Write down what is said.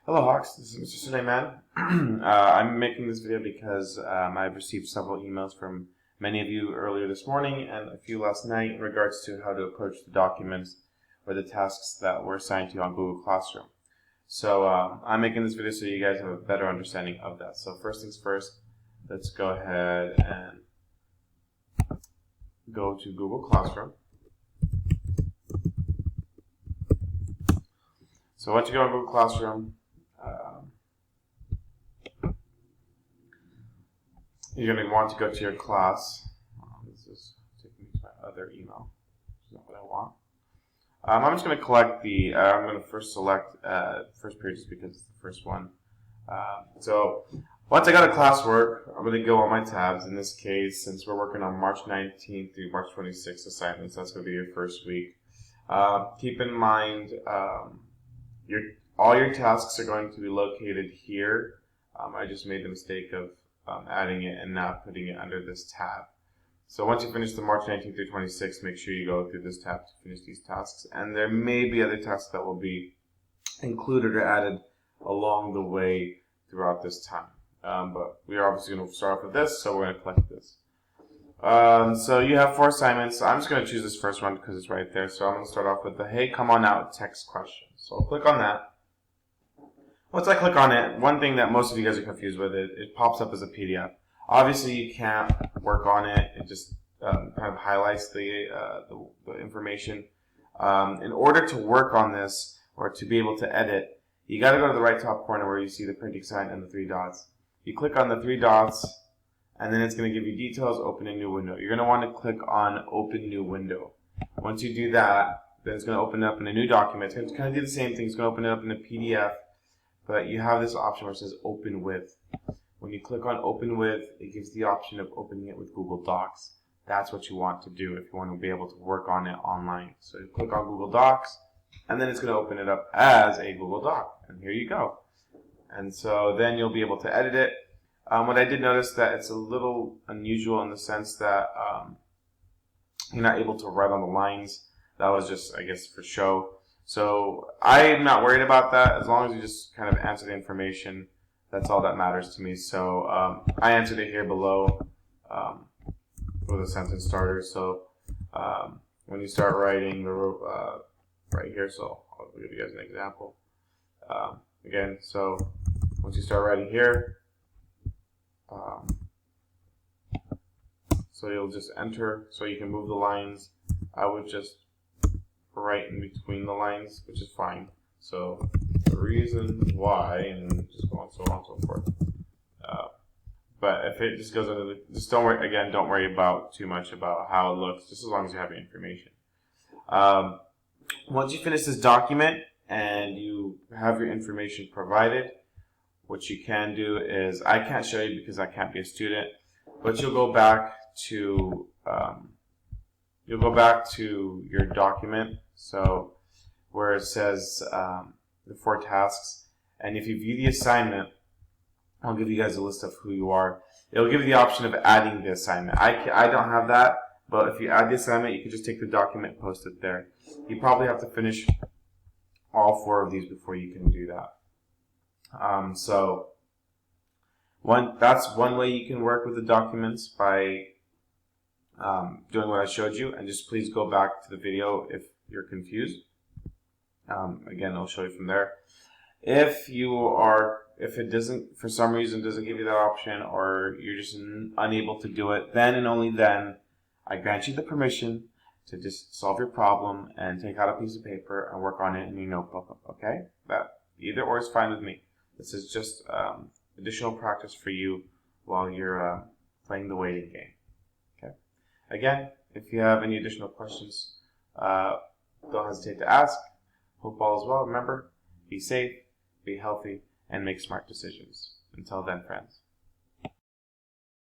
Hello Hawks, this is Mr. Suleiman. I'm making this video because I've received several emails from many of you earlier this morning and a few last night in regards to how to approach the documents or the tasks that were assigned to you on Google Classroom. So I'm making this video so you guys have a better understanding of that. So first things first, let's go ahead and go to Google Classroom. So once you go to Google Classroom, you're going to want to go to your class. This is taking me to my other email, which is not what I want. I'm just going to collect the, I'm going to first select first period just because it's the first one. So once I got a classwork, I'm going to go on my tabs. In this case, since we're working on March 19th through March 26th assignments, that's going to be your first week. Keep in mind, all your tasks are going to be located here. I just made the mistake of adding it and not putting it under this tab. So once you finish the March 19th through 26th, make sure you go through this tab to finish these tasks. And there may be other tasks that will be included or added along the way throughout this time. But we are obviously going to start off with this, so we're going to collect this. So you have 4 assignments. I'm just going to choose this first one because it's right there. So I'm going to start off with the "Hey, come on out" text question. So I'll click on that. Once I click on it, one thing that most of you guys are confused with, it pops up as a PDF. Obviously, you can't work on it. It just kind of highlights the information. In order to work on this or to be able to edit, you got to go to the right top corner where you see the printing sign and the 3 dots. You click on the 3 dots, and then it's going to give you details, open a new window. You're going to want to click on open new window. Once you do that, then it's going to open it up in a new document. It's going to kind of do the same thing. It's going to open it up in a PDF. But you have this option where it says open with. When you click on open with, it gives the option of opening it with Google Docs. That's what you want to do if you want to be able to work on it online. So you click on Google Docs, and then it's going to open it up as a Google Doc. And here you go. And so then you'll be able to edit it. What I did notice that it's a little unusual in the sense that you're not able to write on the lines. That was just, I guess, for show. So I'm not worried about that. As long as you just kind of answer the information, that's all that matters to me. So I answered it here below with a sentence starter. So when you start writing right here, so I'll give you guys an example. Again, so once you start writing here, so you'll just enter, so you can move the lines. I would just write in between the lines, which is fine. So the reason why, and just go on so on and so forth. But if it just goes under just don't worry, again, don't worry about too much about how it looks, just as long as you have your information. Once you finish this document and you have your information provided, what you can do is, I can't show you because I can't be a student, but you'll go back to your document, so where it says the 4 tasks, and if you view the assignment, I'll give you guys a list of who you are. It'll give you the option of adding the assignment. I don't have that, but if you add the assignment, you can just take the document and post it there. You probably have to finish all 4 of these before you can do that. So that's one way you can work with the documents, by doing what I showed you, and just please go back to the video if you're confused. Again, I'll show you from there. If it doesn't, for some reason, doesn't give you that option, or you're just unable to do it, then and only then, I grant you the permission to just solve your problem and take out a piece of paper and work on it in your notebook. Okay? That either or is fine with me. This is just additional practice for you while you're playing the waiting game. Okay? Again, if you have any additional questions, don't hesitate to ask. Hope all is well. Remember, be safe, be healthy, and make smart decisions. Until then, friends.